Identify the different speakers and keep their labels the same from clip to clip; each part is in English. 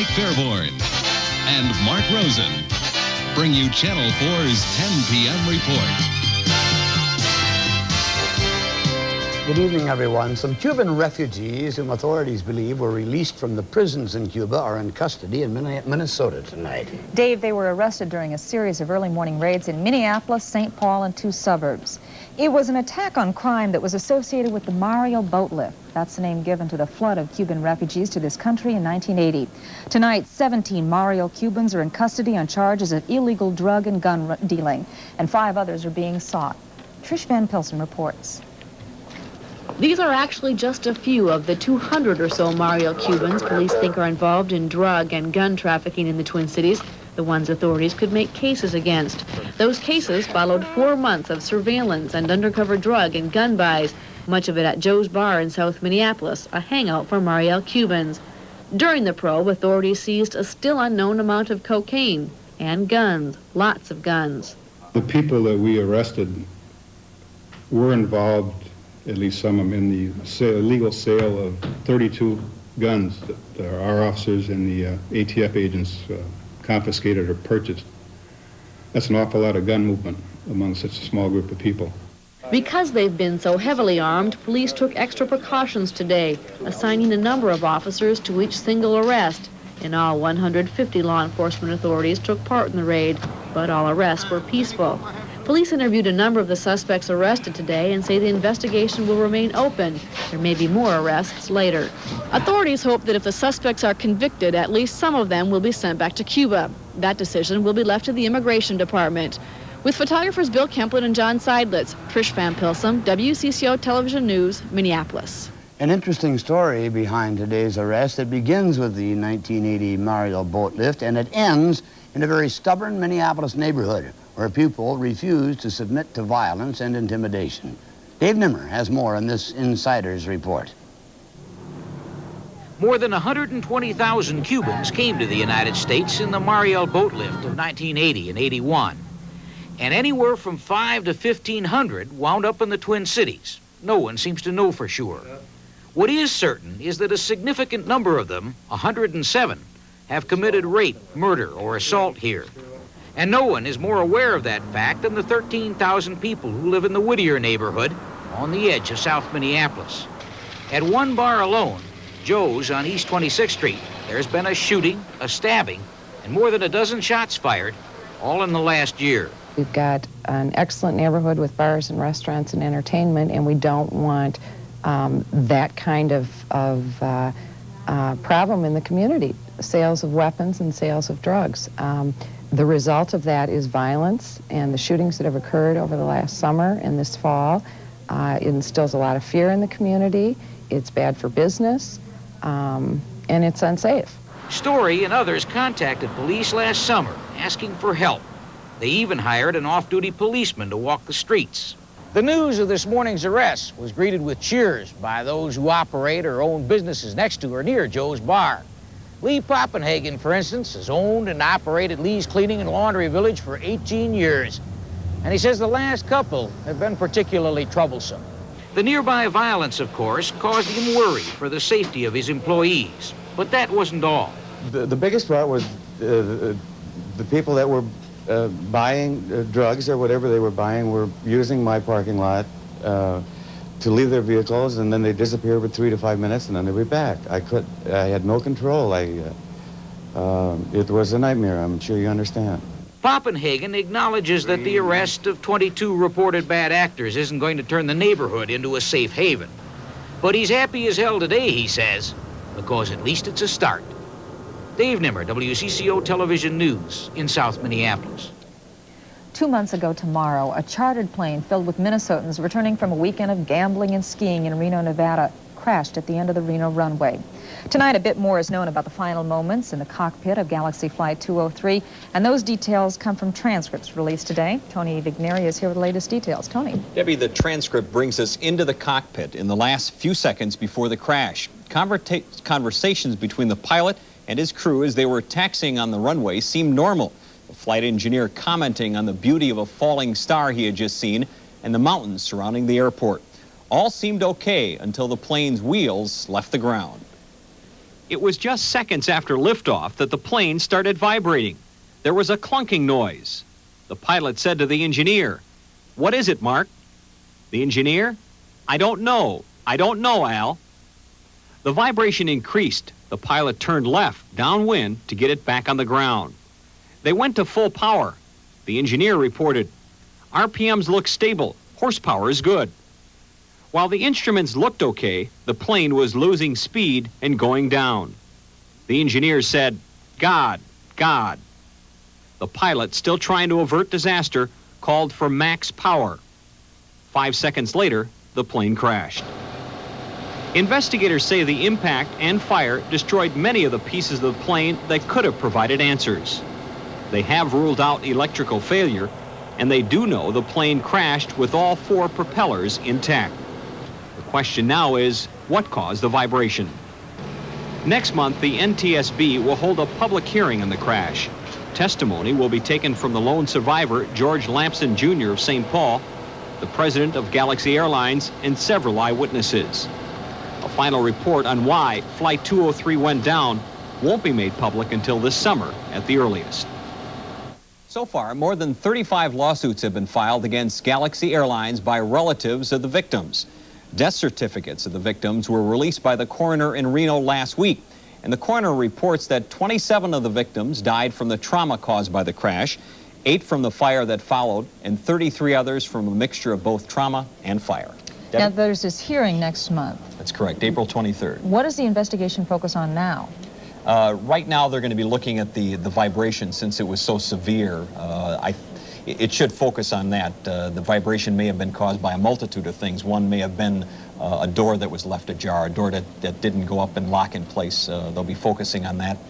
Speaker 1: Mike Fairborn and Mark Rosen bring you Channel 4's 10 p.m. report.
Speaker 2: Good evening, everyone. Some Cuban refugees whom authorities believe were released from the prisons in Cuba are in custody in Minnesota tonight.
Speaker 3: Dave, they were arrested during a series of early morning raids in Minneapolis, St. Paul, and 2 suburbs. It was an attack on crime that was associated with the Mario boat lift. That's the name given to the flood of Cuban refugees to this country in 1980. Tonight, 17 Mario Cubans are in custody on charges of illegal drug and gun dealing, and 5 others are being sought. Trish Van Pilsen reports.
Speaker 4: These are actually just a few of the 200 or so Mario Cubans police think are involved in drug and gun trafficking in the Twin Cities, the ones authorities could make cases against. Those cases followed 4 months of surveillance and undercover drug and gun buys, much of it at Joe's Bar in South Minneapolis, a hangout for Mario Cubans. During the probe, authorities seized a still unknown amount of cocaine and guns, lots of guns.
Speaker 5: The people that we arrested were involved, at least some of them, in the illegal sale of 32 guns that our officers and the ATF agents confiscated or purchased. That's an awful lot of gun movement among such a small group of people.
Speaker 4: Because they've been so heavily armed, police took extra precautions today, assigning a number of officers to each single arrest. In all, 150 law enforcement authorities took part in the raid, but all arrests were peaceful. Police interviewed a number of the suspects arrested today and say the investigation will remain open. There may be more arrests later. Authorities hope that if the suspects are convicted, at least some of them will be sent back to Cuba. That decision will be left to the Immigration Department. With photographers Bill Kemplin and John Seidlitz, Trish Van Pilsen, WCCO Television News, Minneapolis.
Speaker 2: An interesting story behind today's arrest. It begins with the 1980 Mario boat lift, and it ends in a very stubborn Minneapolis neighborhood where people refuse to submit to violence and intimidation. Dave Nimmer has more in this Insider's report.
Speaker 6: More than 120,000 Cubans came to the United States in the Mario boat lift of 1980 and 81. And anywhere from 5 to 1,500 wound up in the Twin Cities. No one seems to know for sure. What is certain is that a significant number of them, 107, have committed rape, murder, or assault here. And no one is more aware of that fact than the 13,000 people who live in the Whittier neighborhood on the edge of South Minneapolis. At one bar alone, Joe's on East 26th Street, there's been a shooting, a stabbing, and more than a dozen shots fired, all in the last year.
Speaker 7: We've got an excellent neighborhood with bars and restaurants and entertainment, and we don't want that kind of problem in the community, sales of weapons and sales of drugs. The result of that is violence, and the shootings that have occurred over the last summer and this fall. It instills a lot of fear in the community. It's bad for business, and it's unsafe.
Speaker 6: Story and others contacted police last summer asking for help. They even hired an off-duty policeman to walk the streets.
Speaker 8: The news of this morning's arrest was greeted with cheers by those who operate or own businesses next to or near Joe's Bar. Lee Poppenhagen, for instance, has owned and operated Lee's Cleaning and Laundry Village for 18 years. And he says the last couple have been particularly troublesome.
Speaker 6: The nearby violence, of course, caused him worry for the safety of his employees. But that wasn't all.
Speaker 9: The biggest part was the people that were buying drugs or whatever they were buying were using my parking lot to leave their vehicles, and then they disappear for 3 to 5 minutes, and then they'd be back. I had no control. It was a nightmare, I'm sure you understand.
Speaker 6: Poppenhagen acknowledges that the arrest of 22 reported bad actors isn't going to turn the neighborhood into a safe haven. But he's happy as hell today, he says, because at least it's a start. Dave Nimmer, WCCO Television News in South Minneapolis.
Speaker 3: 2 months ago tomorrow, a chartered plane filled with Minnesotans returning from a weekend of gambling and skiing in Reno, Nevada, crashed at the end of the Reno runway. Tonight, a bit more is known about the final moments in the cockpit of Galaxy Flight 203, and those details come from transcripts released today. Tony Vigneri is here with the latest details. Tony.
Speaker 10: Debbie, the transcript brings us into the cockpit in the last few seconds before the crash. Conversations between the pilot and his crew as they were taxiing on the runway seemed normal. The flight engineer commenting on the beauty of a falling star he had just seen and the mountains surrounding the airport. All seemed okay until the plane's wheels left the ground. It was just seconds after liftoff that the plane started vibrating. There was a clunking noise. The pilot said to the engineer, "What is it, Mark?" The engineer, "I don't know. I don't know, Al." The vibration increased. The pilot turned left, downwind, to get it back on the ground. They went to full power. The engineer reported, "RPMs look stable. Horsepower is good." While the instruments looked okay, the plane was losing speed and going down. The engineer said, "God, God." The pilot, still trying to avert disaster, called for max power. 5 seconds later, the plane crashed. Investigators say the impact and fire destroyed many of the pieces of the plane that could have provided answers. They have ruled out electrical failure, and they do know the plane crashed with all 4 propellers intact. The question now is, what caused the vibration? Next month, the NTSB will hold a public hearing on the crash. Testimony will be taken from the lone survivor, George Lampson Jr. of St. Paul, the president of Galaxy Airlines, and several eyewitnesses. A final report on why Flight 203 went down won't be made public until this summer at the earliest. So far, more than 35 lawsuits have been filed against Galaxy Airlines by relatives of the victims. Death certificates of the victims were released by the coroner in Reno last week, and the coroner reports that 27 of the victims died from the trauma caused by the crash, 8 from the fire that followed, and 33 others from a mixture of both trauma and fire.
Speaker 3: Now, there's this hearing next month.
Speaker 10: That's correct, April 23rd.
Speaker 3: What does the investigation focus on now?
Speaker 10: Right now, they're going to be looking at the vibration since it was so severe. It should focus on that. The vibration may have been caused by a multitude of things. One may have been a door that was left ajar, a door that didn't go up and lock in place. They'll be focusing on that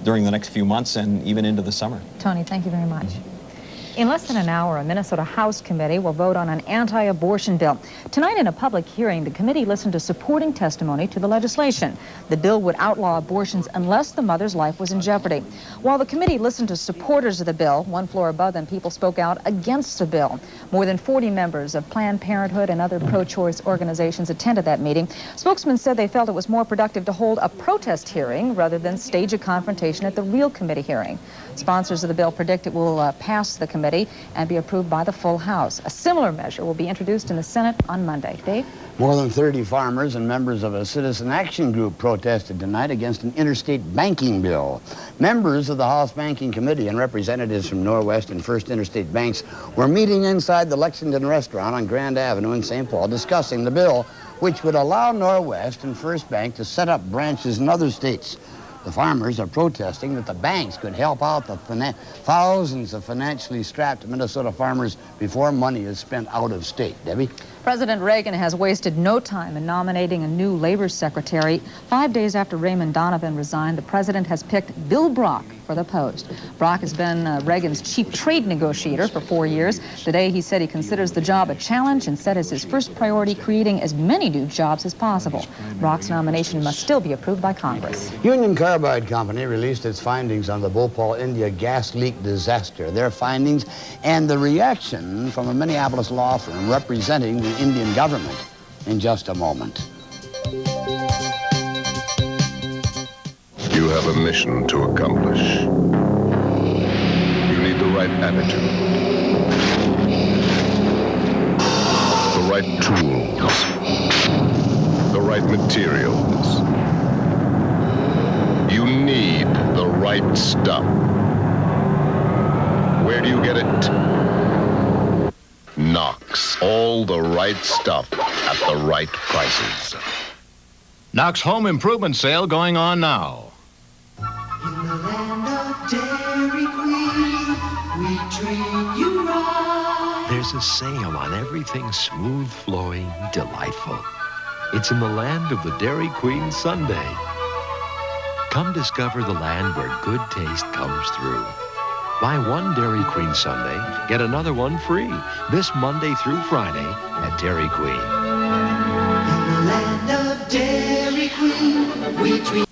Speaker 10: during the next few months and even into the summer.
Speaker 3: Tony, thank you very much. In less than an hour, a Minnesota House committee will vote on an anti-abortion bill. Tonight in a public hearing, the committee listened to supporting testimony to the legislation. The bill would outlaw abortions unless the mother's life was in jeopardy. While the committee listened to supporters of the bill, one floor above them, people spoke out against the bill. More than 40 members of Planned Parenthood and other pro-choice organizations attended that meeting. Spokesmen said they felt it was more productive to hold a protest hearing rather than stage a confrontation at the real committee hearing. Sponsors of the bill predict it will pass the committee and be approved by the full House. A similar measure will be introduced in the Senate on Monday. Dave?
Speaker 2: More than 30 farmers and members of a citizen action group protested tonight against an interstate banking bill. Members of the House Banking Committee and representatives from Norwest and First Interstate Banks were meeting inside the Lexington restaurant on Grand Avenue in St. Paul discussing the bill, which would allow Norwest and First Bank to set up branches in other states. The farmers are protesting that the banks could help out the thousands of financially strapped Minnesota farmers before money is spent out of state. Debbie?
Speaker 3: President Reagan has wasted no time in nominating a new labor secretary. 5 days after Raymond Donovan resigned, the president has picked Bill Brock for the post. Brock has been Reagan's chief trade negotiator for 4 years. Today, he said he considers the job a challenge and set as his first priority creating as many new jobs as possible. Brock's nomination must still be approved by Congress.
Speaker 2: Union Carbide Company released its findings on the Bhopal, India gas leak disaster. Their findings and the reaction from a Minneapolis law firm representing the Indian government in just a moment.
Speaker 11: You have a mission to accomplish. You need the right attitude, the right tools, the right materials. You need the right stuff. Where do you get it? Knox. All the right stuff at the right prices.
Speaker 1: Knox Home Improvement Sale going on now.
Speaker 12: In the land of Dairy Queen, we treat you right.
Speaker 13: There's a sale on everything smooth flowing, delightful. It's in the land of the Dairy Queen Sundae. Come discover the land where good taste comes through. Buy one Dairy Queen Sundae, get another one free. This Monday through Friday at Dairy Queen.
Speaker 12: In the land of Dairy Queen, we treat.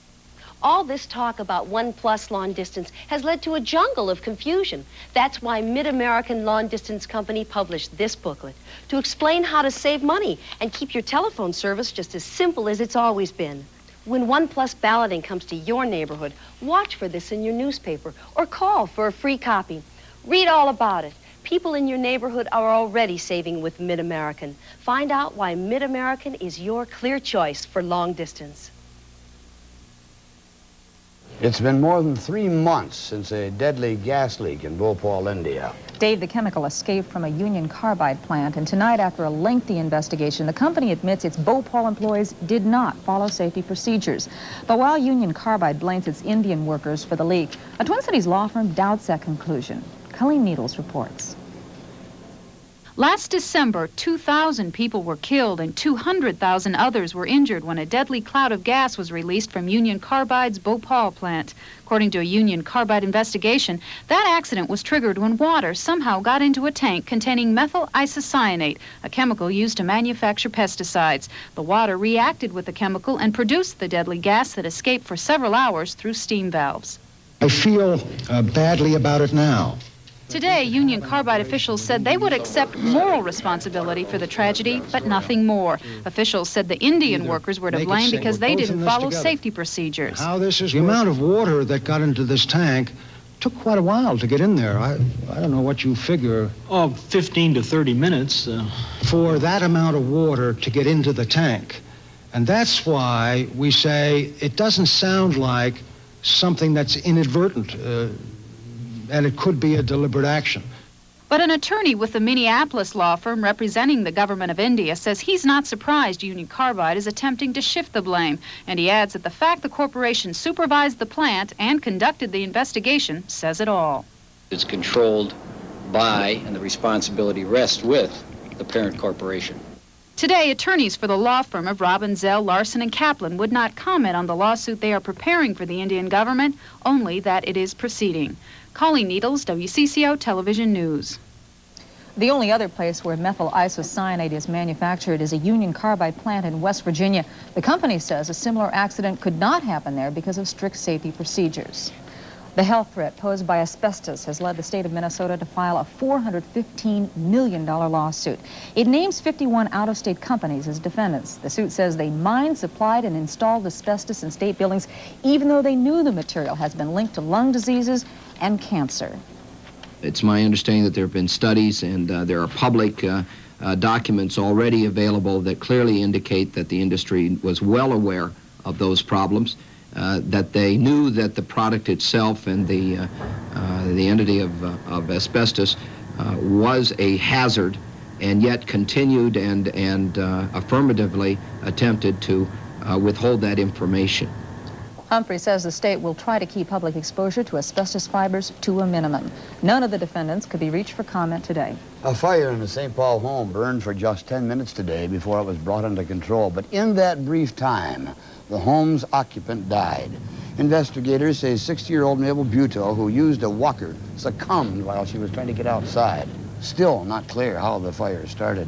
Speaker 14: All this talk about OnePlus long distance has led to a jungle of confusion. That's why Mid-American Long Distance Company published this booklet to explain how to save money and keep your telephone service just as simple as it's always been. When 1+ balloting comes to your neighborhood, watch for this in your newspaper or call for a free copy. Read all about it. People in your neighborhood are already saving with Mid-American. Find out why Mid-American is your clear choice for long distance.
Speaker 2: It's been more than 3 months since a deadly gas leak in Bhopal, India.
Speaker 3: Dave, the chemical escaped from a Union Carbide plant, and tonight, after a lengthy investigation, the company admits its Bhopal employees did not follow safety procedures. But while Union Carbide blames its Indian workers for the leak, a Twin Cities law firm doubts that conclusion. Colleen Needles reports.
Speaker 15: Last December, 2,000 people were killed and 200,000 others were injured when a deadly cloud of gas was released from Union Carbide's Bhopal plant. According to a Union Carbide investigation, that accident was triggered when water somehow got into a tank containing methyl isocyanate, a chemical used to manufacture pesticides. The water reacted with the chemical and produced the deadly gas that escaped for several hours through steam valves.
Speaker 16: I feel badly about it now.
Speaker 15: Today, Union Carbide officials said they would accept moral responsibility for the tragedy, but nothing more. Officials said the Indian workers were to blame because they didn't follow safety procedures.
Speaker 16: The amount of water that got into this tank took quite a while to get in there. I don't know what you figure.
Speaker 17: Oh, 15 to 30 minutes.
Speaker 16: For that amount of water to get into the tank. And that's why we say it doesn't sound like something that's inadvertent. And it could be a deliberate action.
Speaker 15: But an attorney with the Minneapolis law firm representing the government of India says he's not surprised Union Carbide is attempting to shift the blame. And he adds that the fact the corporation supervised the plant and conducted the investigation says it all.
Speaker 18: It's controlled by, and the responsibility rests with, the parent corporation.
Speaker 15: Today, attorneys for the law firm of Robin, Zell, Larson, and Kaplan would not comment on the lawsuit they are preparing for the Indian government, only that it is proceeding. Colleen Needles, WCCO Television News.
Speaker 3: The only other place where methyl isocyanate is manufactured is a Union Carbide plant in West Virginia. The company says a similar accident could not happen there because of strict safety procedures. The health threat posed by asbestos has led the state of Minnesota to file a $415 million lawsuit. It names 51 out-of-state companies as defendants. The suit says they mined, supplied, and installed asbestos in state buildings, even though they knew the material has been linked to lung diseases and cancer.
Speaker 19: It's my understanding that there have been studies and there are public documents already available that clearly indicate that the industry was well aware of those problems. That they knew that the product itself and the entity of asbestos was a hazard, and yet continued and affirmatively attempted to withhold that information.
Speaker 3: Humphrey says the state will try to keep public exposure to asbestos fibers to a minimum. None of the defendants could be reached for comment today.
Speaker 2: A fire in the St. Paul home burned for just 10 minutes today before it was brought under control. But in that brief time, the home's occupant died. Investigators say 60-year-old Mabel Buteau, who used a walker, succumbed while she was trying to get outside. Still not clear how the fire started.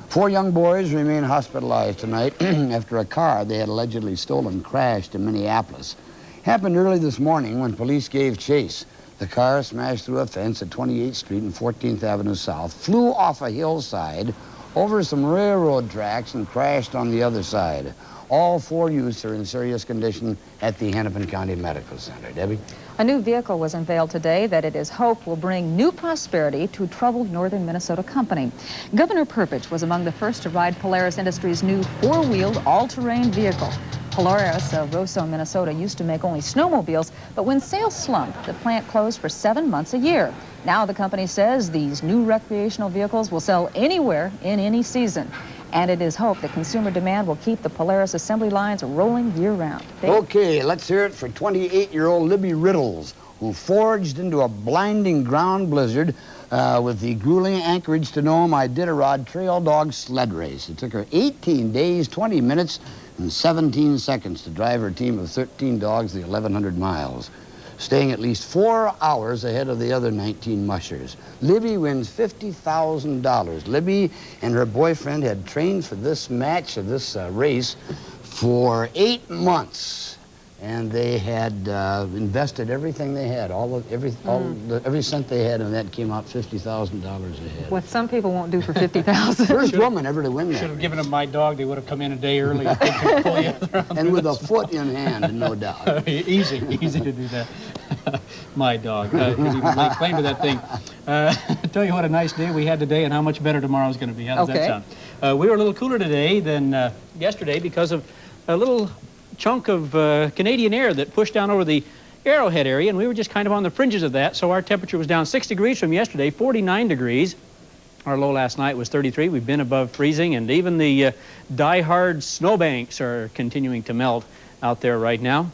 Speaker 2: 4 young boys remain hospitalized tonight after a car they had allegedly stolen crashed in Minneapolis. Happened early this morning when police gave chase. The car smashed through a fence at 28th Street and 14th Avenue South, flew off a hillside over some railroad tracks and crashed on the other side. All 4 youths are in serious condition at the Hennepin County Medical Center. Debbie?
Speaker 3: A new vehicle was unveiled today that it is hoped will bring new prosperity to a troubled northern Minnesota company. Governor Perpich was among the first to ride Polaris Industries' new 4-wheeled all-terrain vehicle. Polaris of Roseau, Minnesota used to make only snowmobiles, but when sales slumped, the plant closed for 7 months a year. Now the company says these new recreational vehicles will sell anywhere in any season. And it is hoped that consumer demand will keep the Polaris assembly lines rolling year-round.
Speaker 2: Okay, let's hear it for 28-year-old Libby Riddles, who forged into a blinding ground blizzard with the grueling Anchorage to Nome Iditarod Trail Dog Sled Race. It took her 18 days, 20 minutes, and 17 seconds to drive her team of 13 dogs the 1,100 miles, staying at least 4 hours ahead of the other 19 mushers. Libby wins $50,000. Libby and her boyfriend had trained for this match, or this race, for 8 months. and they had invested everything they had. Every cent they had, and that came out $50,000 ahead.
Speaker 3: What some people won't do for $50,000.
Speaker 2: First woman ever to win that.
Speaker 17: Should have given them my dog. They would have come in a day early and pull you around.
Speaker 2: And with a foot in hand, no doubt.
Speaker 17: Easy to do that. My dog. Could even lay claim to that thing. Tell you what a nice day we had today and how much better tomorrow's going to be. How does that sound? We were a little cooler today than yesterday because of a little chunk of Canadian air that pushed down over the Arrowhead area, and we were just kind of on the fringes of that, so our temperature was down 6 degrees from yesterday, 49 degrees. Our low last night was 33. We've been above freezing, and even the die-hard snowbanks are continuing to melt out there right now.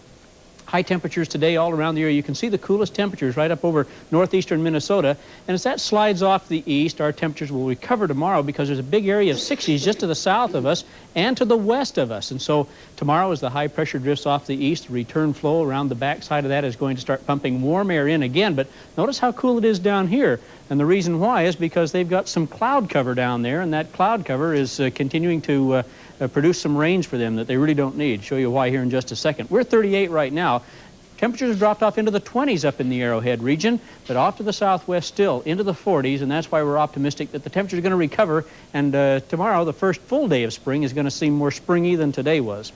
Speaker 17: High temperatures today all around the area. You can see the coolest temperatures right up over northeastern Minnesota. And as that slides off the east, our temperatures will recover tomorrow because there's a big area of 60s just to the south of us and to the west of us. And so tomorrow, as the high pressure drifts off the east, the return flow around the backside of that is going to start pumping warm air in again. But notice how cool it is down here. And the reason why is because they've got some cloud cover down there, and that cloud cover is continuing to produce some rains for them that they really don't need. Show you why here in just a second. We're 38 right now. Temperatures have dropped off into the 20s up in the Arrowhead region, but off to the southwest still into the 40s, and that's why we're optimistic that the temperatures are going to recover, and tomorrow, the first full day of spring, is going to seem more springy than today was.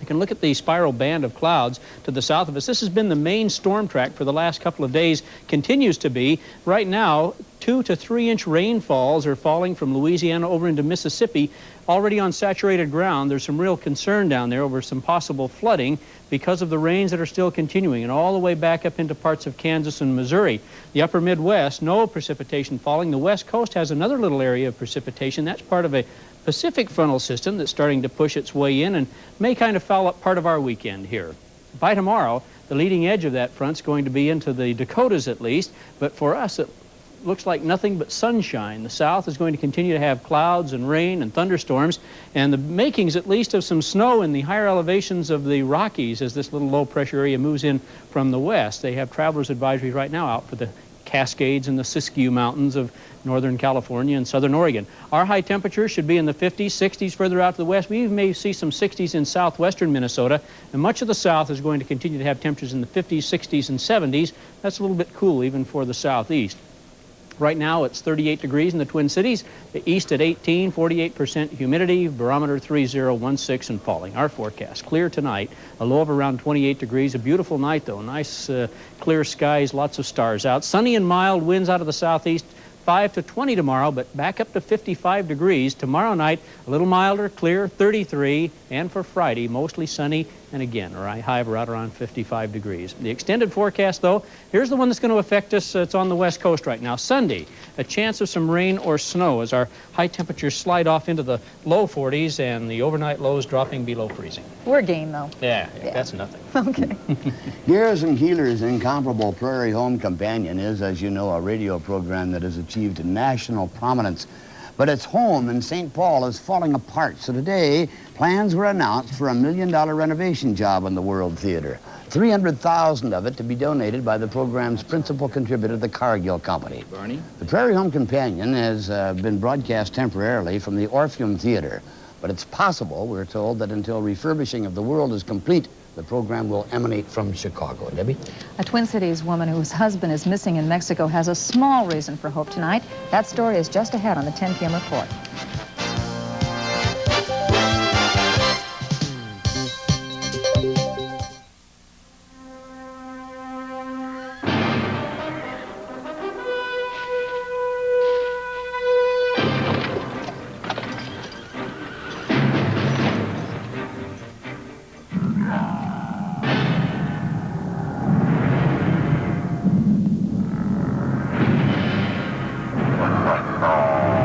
Speaker 17: You can look at the spiral band of clouds to the south of us. This has been the main storm track for the last couple of days, continues to be. Right now, 2 to 3 inch rainfalls are falling from Louisiana over into Mississippi, already on saturated ground. There's some real concern down there over some possible flooding because of the rains that are still continuing, and all the way back up into parts of Kansas and Missouri. The upper Midwest, no precipitation falling. The West Coast has another little area of precipitation. That's part of a Pacific frontal system that's starting to push its way in and may kind of foul up part of our weekend here. By tomorrow, the leading edge of that front's going to be into the Dakotas at least, but for us it looks like nothing but sunshine. The south is going to continue to have clouds and rain and thunderstorms, and the makings at least of some snow in the higher elevations of the Rockies as this little low pressure area moves in from the west. They have travelers advisories right now out for the Cascades and the Siskiyou Mountains of northern California and southern Oregon. Our high temperatures should be in the 50s, 60s further out to the west. We even may see some 60s in southwestern Minnesota, and much of the south is going to continue to have temperatures in the 50s, 60s, and 70s. That's a little bit cool even for the southeast. Right now it's 38 degrees in the Twin Cities, the east at 18, 48% humidity, barometer 3016 and falling. Our forecast, clear tonight, a low of around 28 degrees, a beautiful night though, nice clear skies, lots of stars out. Sunny and mild winds out of the southeast, 5 to 20 tomorrow, but back up to 55 degrees. Tomorrow night, a little milder, clear, 33, and for Friday, mostly sunny, and again, a high of right around 55 degrees. The extended forecast, though, here's the one that's going to affect us. It's on the west coast right now. Sunday, a chance of some rain or snow as our high temperatures slide off into the low 40s and the overnight lows dropping below freezing.
Speaker 3: We're game, though.
Speaker 17: Yeah, that's nothing.
Speaker 3: Okay.
Speaker 2: Garrison Keeler's incomparable Prairie Home Companion is, as you know, a radio program that has achieved national prominence. But its home in St. Paul is falling apart. So today, plans were announced for a $1 million renovation job on the World Theater. $300,000 of it to be donated by the program's principal contributor, the Cargill Company.
Speaker 18: Barney?
Speaker 2: The Prairie Home Companion has been broadcast temporarily from the Orpheum Theater. But it's possible, we're told, that until refurbishing of the world is complete, the program will emanate from Chicago. Debbie?
Speaker 3: A Twin Cities woman whose husband is missing in Mexico has a small reason for hope tonight. That story is just ahead on the 10 p.m. report.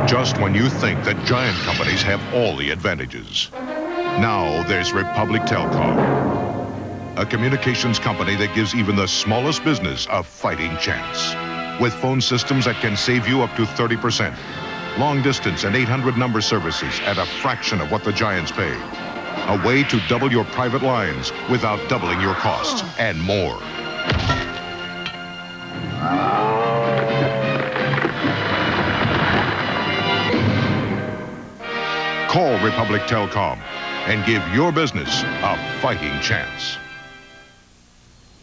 Speaker 20: Just when you think that giant companies have all the advantages. Now there's Republic Telecom, a communications company that gives even the smallest business a fighting chance. With phone systems that can save you up to 30%, long distance and 800 number services at a fraction of what the giants pay. A way to double your private lines without doubling your costs, and more. Call Republic Telecom and give your business a fighting chance.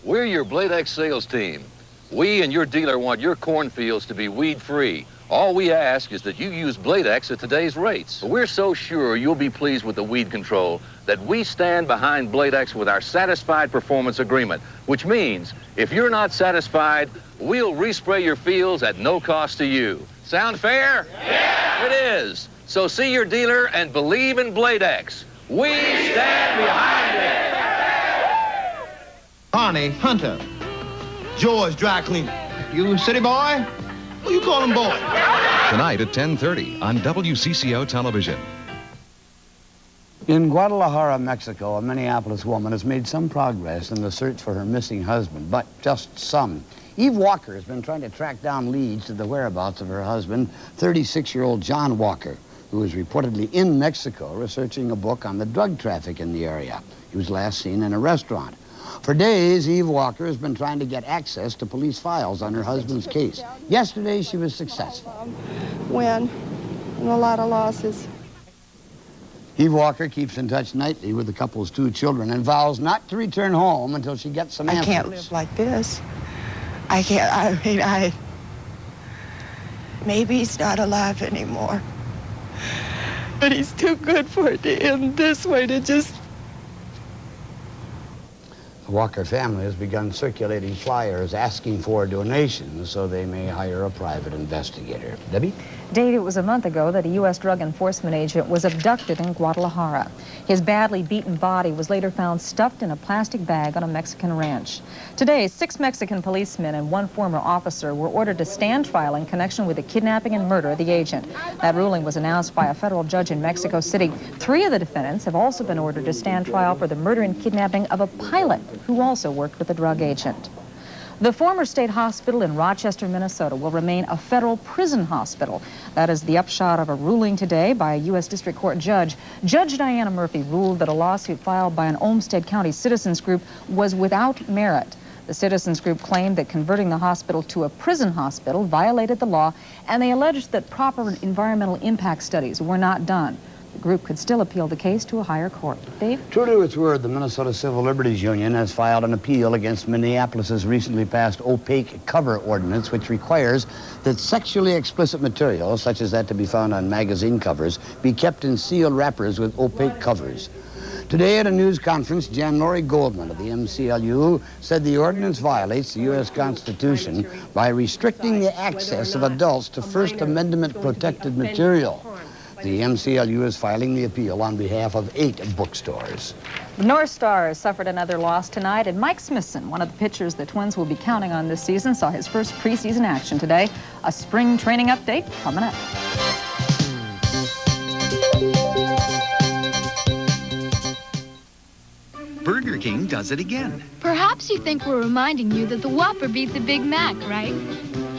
Speaker 21: We're your Blade X sales team. We and your dealer want your cornfields to be weed-free. All we ask is that you use Blade X at today's rates. We're so sure you'll be pleased with the weed control that we stand behind Blade X with our Satisfied Performance Agreement, which means if you're not satisfied, we'll respray your fields at no cost to you. Sound fair? Yeah! It is. So see your dealer and believe in Blade X. We stand behind it.
Speaker 22: Barney Hunter, George Dry Cleaner. You city boy? Who you call him boy?
Speaker 1: Tonight at 10:30 on WCCO television.
Speaker 2: In Guadalajara, Mexico, a Minneapolis woman has made some progress in the search for her missing husband, but just some. Eve Walker has been trying to track down leads to the whereabouts of her husband, 36-year-old John Walker, who is reportedly in Mexico researching a book on the drug traffic in the area. He was last seen in a restaurant. For days, Eve Walker has been trying to get access to police files on her husband's case. Yesterday, she was successful.
Speaker 23: Win, and a lot of losses.
Speaker 2: Eve Walker keeps in touch nightly with the couple's 2 children and vows not to return home until she gets some answers.
Speaker 23: I can't live like this. I can't, maybe he's not alive anymore. But he's too good for it to end this way, to just...
Speaker 2: The Walker family has begun circulating flyers asking for donations so they may hire a private investigator. Debbie?
Speaker 3: Dave, it was a month ago that a U.S. drug enforcement agent was abducted in Guadalajara. His badly beaten body was later found stuffed in a plastic bag on a Mexican ranch. Today, 6 Mexican policemen and 1 former officer were ordered to stand trial in connection with the kidnapping and murder of the agent. That ruling was announced by a federal judge in Mexico City. 3 of the defendants have also been ordered to stand trial for the murder and kidnapping of a pilot who also worked with the drug agent. The former state hospital in Rochester, Minnesota will remain a federal prison hospital. That is the upshot of a ruling today by a U.S. District Court judge. Judge Diana Murphy ruled that a lawsuit filed by an Olmsted County citizens group was without merit. The citizens group claimed that converting the hospital to a prison hospital violated the law, and they alleged that proper environmental impact studies were not done. The group could still appeal the case to a higher court. Dave?
Speaker 2: True to its word, the Minnesota Civil Liberties Union has filed an appeal against Minneapolis's recently passed opaque cover ordinance, which requires that sexually explicit material, such as that to be found on magazine covers, be kept in sealed wrappers with opaque covers. Today at a news conference, Jan Lori Goldman of the MCLU said the ordinance violates the U.S. Constitution by restricting the access of adults to First Amendment protected material. The MCLU is filing the appeal on behalf of 8 bookstores.
Speaker 3: The North Stars suffered another loss tonight, and Mike Smithson, one of the pitchers the Twins will be counting on this season, saw his first preseason action today. A spring training update coming up.
Speaker 24: Burger King does it again.
Speaker 25: Perhaps you think we're reminding you that the Whopper beat the Big Mac, right?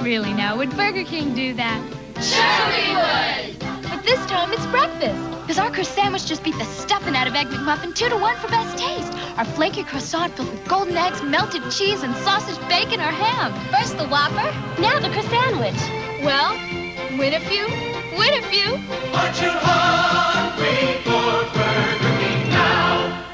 Speaker 25: Really now, would Burger King do that? Sure we would! But this time it's breakfast, because our crust sandwich just beat the stuffing out of Egg McMuffin 2-to-1 for best taste. Our flaky croissant filled with golden eggs, melted cheese, and sausage bacon or ham. First the Whopper, now the crust sandwich. Well, win a few, win a few.
Speaker 26: Aren't you hungry for Burger King now?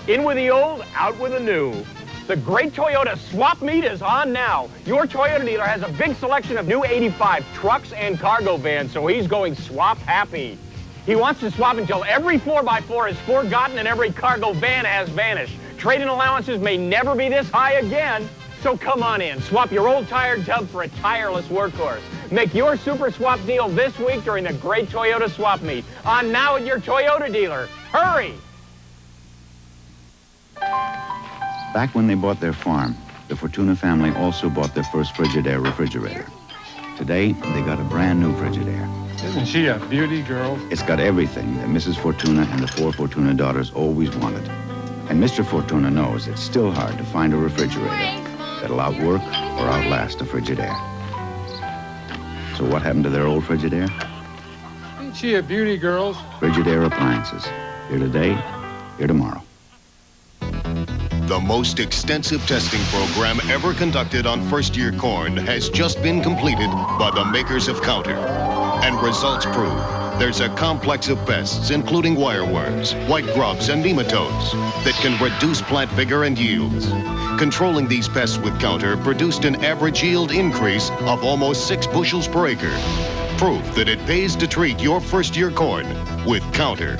Speaker 27: In with the old, out with the new. The great Toyota swap meet is on now. Your Toyota dealer has a big selection of new 85 trucks and cargo vans, so he's going swap happy. He wants to swap until every 4x4 is forgotten and every cargo van has vanished. Trade-in allowances may never be this high again. So come on in, swap your old tired tub for a tireless workhorse. Make your super swap deal this week during the great Toyota swap meet. On now at your Toyota dealer. Hurry!
Speaker 28: Back when they bought their farm, the Fortuna family also bought their first Frigidaire refrigerator. Today, they got a brand new Frigidaire.
Speaker 29: Isn't she a beauty, girl?
Speaker 28: It's got everything that Mrs. Fortuna and the 4 Fortuna daughters always wanted. And Mr. Fortuna knows it's still hard to find a refrigerator that'll outwork or outlast a Frigidaire. So what happened to their old Frigidaire?
Speaker 29: Ain't she a beauty, girls?
Speaker 28: Frigidaire appliances. Here today, here tomorrow.
Speaker 11: The most extensive testing program ever conducted on first-year corn has just been completed by the makers of Counter. And results prove there's a complex of pests, including wireworms, white grubs, and nematodes, that can reduce plant vigor and yields. Controlling these pests with Counter produced an average yield increase of almost 6 bushels per acre. Proof that it pays to treat your first-year corn with Counter.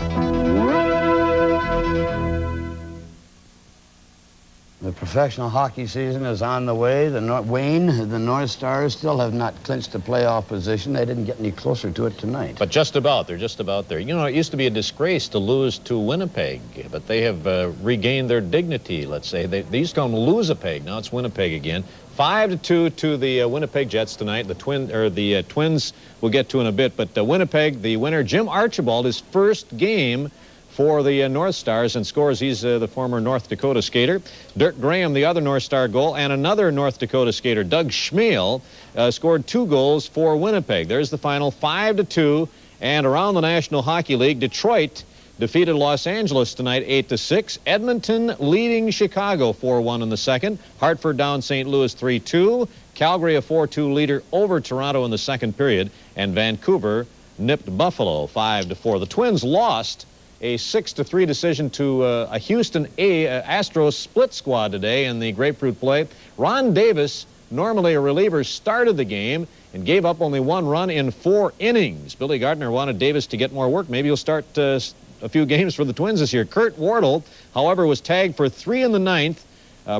Speaker 2: The professional hockey season is on the way. The North Stars still have not clinched a playoff position. They didn't get any closer to it tonight.
Speaker 4: But just about. They're just about there. You know, it used to be a disgrace to lose to Winnipeg, but they have regained their dignity, let's say. They used to call them Lose-a-Peg. Now it's Winnipeg again. 5-2 to the Winnipeg Jets tonight. The Twins we'll get to in a bit, but Winnipeg, the winner, Jim Archibald, his first game for the North Stars and scores. He's the former North Dakota skater. Dirk Graham, the other North Star goal, and another North Dakota skater, Doug Schmiel, scored 2 goals for Winnipeg. There's the final, 5-2. And around the National Hockey League, Detroit defeated Los Angeles tonight 8-6. Edmonton leading Chicago 4-1 in the second. Hartford down St. Louis 3-2. Calgary a 4-2 leader over Toronto in the second period. And Vancouver nipped Buffalo 5-4. The Twins lost a 6-3 decision to a Houston Astros split squad today in the grapefruit play. Ron Davis, normally a reliever, started the game and gave up only 1 run in 4 innings. Billy Gardner wanted Davis to get more work. Maybe he'll start a few games for the Twins this year. Kurt Wardle, however, was tagged for 3 in the 9th.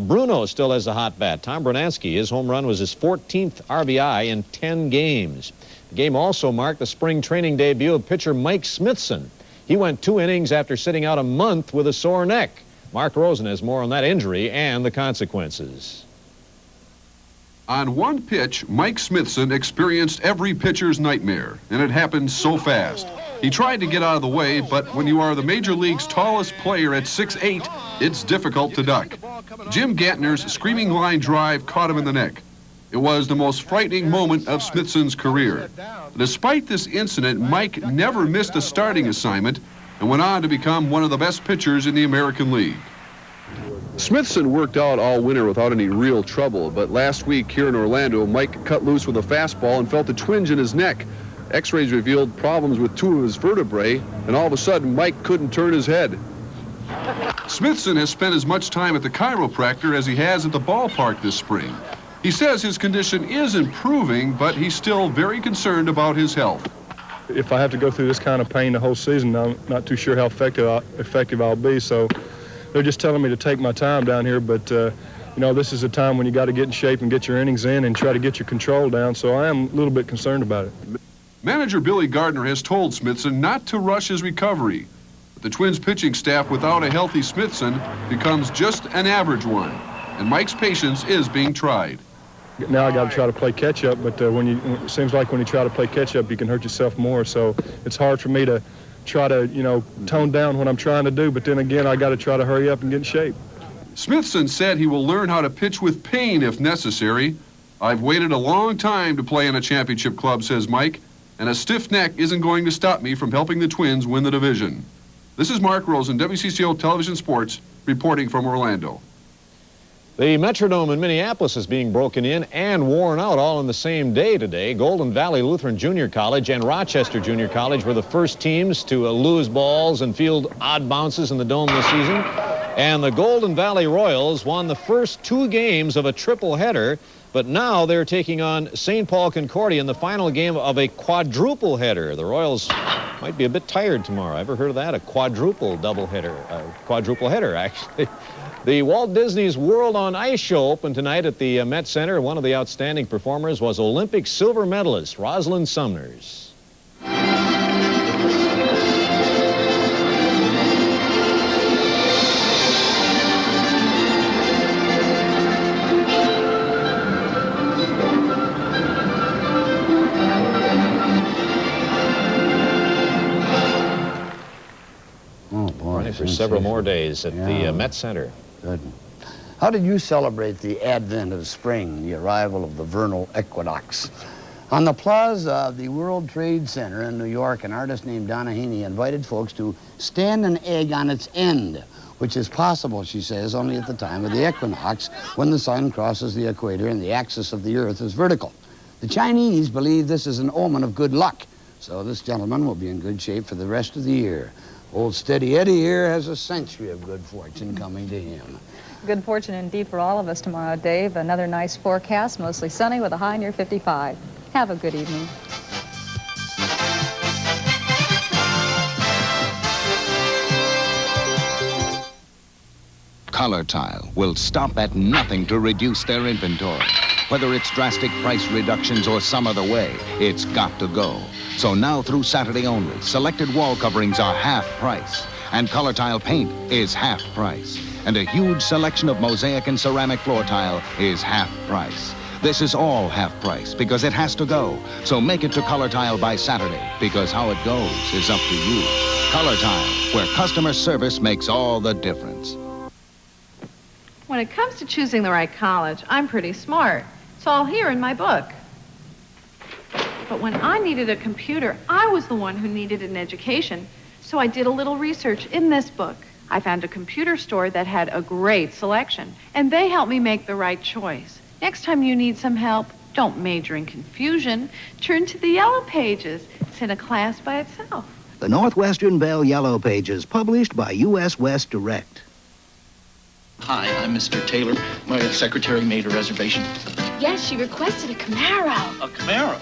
Speaker 4: Bruno still has a hot bat. Tom Brunansky, his home run was his 14th RBI in 10 games. The game also marked the spring training debut of pitcher Mike Smithson. He went 2 innings after sitting out a month with a sore neck. Mark Rosen has more on that injury and the consequences.
Speaker 5: On one pitch, Mike Smithson experienced every pitcher's nightmare, and it happened so fast. He tried to get out of the way, but when you are the Major League's tallest player at 6'8", it's difficult to duck. Jim Gantner's screaming line drive caught him in the neck. It was the most frightening moment of Smithson's career. Despite this incident, Mike never missed a starting assignment and went on to become one of the best pitchers in the American League. Smithson worked out all winter without any real trouble, but last week here in Orlando, Mike cut loose with a fastball and felt a twinge in his neck. X-rays revealed problems with 2 of his vertebrae, and all of a sudden, Mike couldn't turn his head. Smithson has spent as much time at the chiropractor as he has at the ballpark this spring. He says his condition is improving, but he's still very concerned about his health.
Speaker 6: If I have to go through this kind of pain the whole season, I'm not too sure how effective I'll be, so they're just telling me to take my time down here, but you know, this is a time when you got to get in shape and get your innings in and try to get your control down, so I am a little bit concerned about it.
Speaker 5: Manager Billy Gardner has told Smithson not to rush his recovery. But the Twins pitching staff without a healthy Smithson becomes just an average one, and Mike's patience is being tried.
Speaker 6: Now I got to try to play catch-up, but it seems like when you try to play catch-up, you can hurt yourself more. So it's hard for me to try to, you know, tone down what I'm trying to do. But then again, I got to try to hurry up and get in shape.
Speaker 5: Smithson said he will learn how to pitch with pain if necessary. I've waited a long time to play in a championship club, says Mike, and a stiff neck isn't going to stop me from helping the Twins win the division. This is Mark Rosen, WCCO Television Sports, reporting from Orlando.
Speaker 4: The Metrodome in Minneapolis is being broken in and worn out all on the same day today. Golden Valley Lutheran Junior College and Rochester Junior College were the first teams to lose balls and field odd bounces in the dome this season. And the Golden Valley Royals won the first 2 games of a triple header, but now they're taking on St. Paul Concordia in the final game of a quadruple header. The Royals might be a bit tired tomorrow. Ever heard of that? A quadruple double header. Quadruple header, actually. The Walt Disney's World on Ice show opened tonight at the Met Center. One of the outstanding performers was Olympic silver medalist Rosalind Sumners. Running for several more days at the Met Center.
Speaker 2: Good. How did you celebrate the advent of spring, the arrival of the vernal equinox? On the plaza of the World Trade Center in New York, an artist named Donna Haney invited folks to stand an egg on its end, which is possible, she says, only at the time of the equinox, when the sun crosses the equator and the axis of the Earth is vertical. The Chinese believe this is an omen of good luck, So this gentleman will be in good shape for the rest of the year. Old Steady Eddie here has a century of good fortune coming to him.
Speaker 3: Good fortune indeed for all of us tomorrow, Dave. Another nice forecast, mostly sunny with a high near 55. Have a good evening.
Speaker 7: Color Tile will stop at nothing to reduce their inventory. Whether it's drastic price reductions or some other way, it's got to go. So now through Saturday only, selected wall coverings are half price, and Color Tile paint is half price, and a huge selection of mosaic and ceramic floor tile is half price. This is all half price because it has to go. So make it to Color Tile by Saturday, because how it goes is up to you. Color Tile, where customer service makes all the difference.
Speaker 8: When it comes to choosing the right college, I'm pretty smart. It's all here in my book. But when I needed a computer, I was the one who needed an education. So I did a little research in this book. I found a computer store that had a great selection, and they helped me make the right choice. Next time you need some help, don't major in confusion. Turn to the Yellow Pages. It's in a class by itself.
Speaker 9: The Northwestern Bell Yellow Pages, published by U.S. West Direct.
Speaker 10: Hi, I'm Mr. Taylor. My secretary made a reservation.
Speaker 25: Yes, she requested a Camaro.
Speaker 10: A Camaro?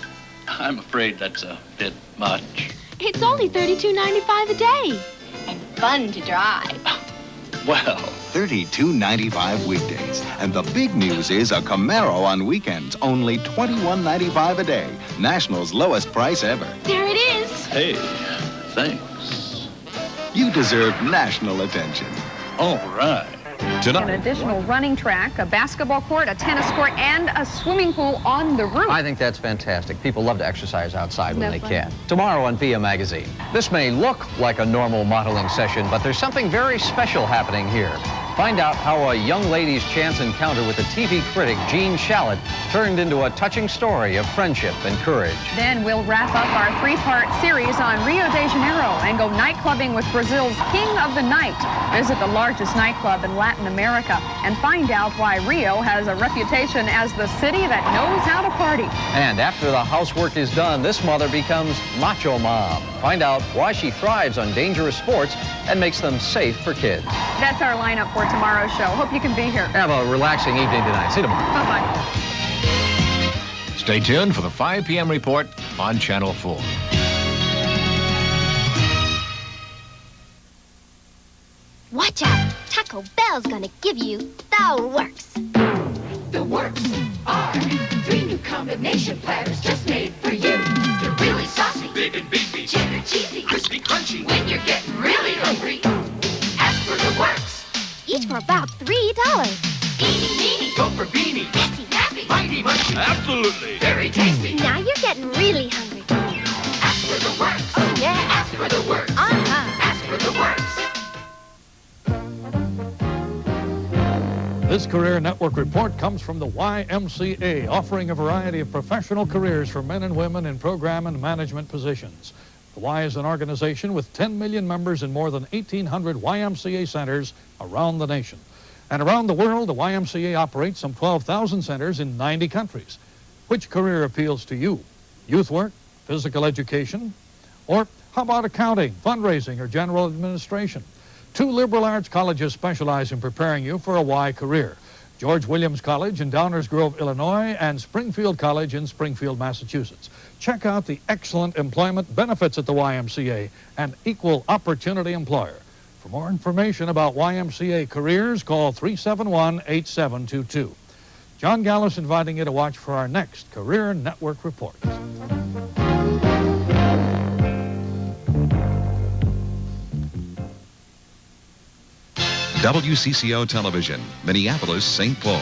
Speaker 10: I'm afraid that's a bit much.
Speaker 25: It's only $32.95 a day. And fun to drive.
Speaker 10: Well,
Speaker 7: $32.95 weekdays. And the big news is a Camaro on weekends, only $21.95 a day. National's lowest price ever.
Speaker 25: There it is.
Speaker 10: Hey, thanks.
Speaker 7: You deserve national attention.
Speaker 10: All right.
Speaker 12: An additional running track, a basketball court, a tennis court, and a swimming pool on the roof.
Speaker 13: I think that's fantastic. People love to exercise outside when they
Speaker 12: Definitely.
Speaker 13: can. Tomorrow on PM Magazine. This may look like a normal modeling session, but there's something very special happening here. Find out how a young lady's chance encounter with the TV critic, Jean Shalit, turned into a touching story of friendship and courage.
Speaker 12: Then we'll wrap up our three-part series on Rio de Janeiro and go nightclubbing with Brazil's King of the Night. Visit the largest nightclub in Latin America and find out why Rio has a reputation as the city that knows how to party.
Speaker 13: And after the housework is done, this mother becomes Macho Mom. Find out why she thrives on dangerous sports and makes them safe for kids.
Speaker 12: That's our lineup for tomorrow's show. Hope you can be here.
Speaker 13: Have a relaxing evening tonight. See you tomorrow.
Speaker 12: Bye-bye.
Speaker 14: Stay tuned for the 5 p.m. report on Channel 4.
Speaker 25: Watch out. Taco Bell's gonna give you the works.
Speaker 26: The works are 3 new combination platters just made for you. They're really saucy, big and beefy, cheddar cheesy, crispy crunchy. When you're getting really hungry, ask for the works.
Speaker 25: Each for about $3.
Speaker 26: Eeny, meeny, go for beanie. Tasty, happy, mighty munchy. Absolutely. Very tasty.
Speaker 25: Now you're getting really hungry.
Speaker 26: Ask for the works.
Speaker 25: Oh, yeah.
Speaker 26: Ask for the works. Ask for the works.
Speaker 15: This Career Network report comes from the YMCA, offering a variety of professional careers for men and women in program and management positions. The Y is an organization with 10 million members in more than 1,800 YMCA centers around the nation. And around the world, the YMCA operates some 12,000 centers in 90 countries. Which career appeals to you? Youth work, physical education, or how about accounting, fundraising, or general administration? 2 liberal arts colleges specialize in preparing you for a Y career. George Williams College in Downers Grove, Illinois, and Springfield College in Springfield, Massachusetts. Check out the excellent employment benefits at the YMCA, an equal opportunity employer. For more information about YMCA careers, call 371-8722. John Gallus inviting you to watch for our next Career Network report.
Speaker 1: WCCO Television, Minneapolis, St. Paul.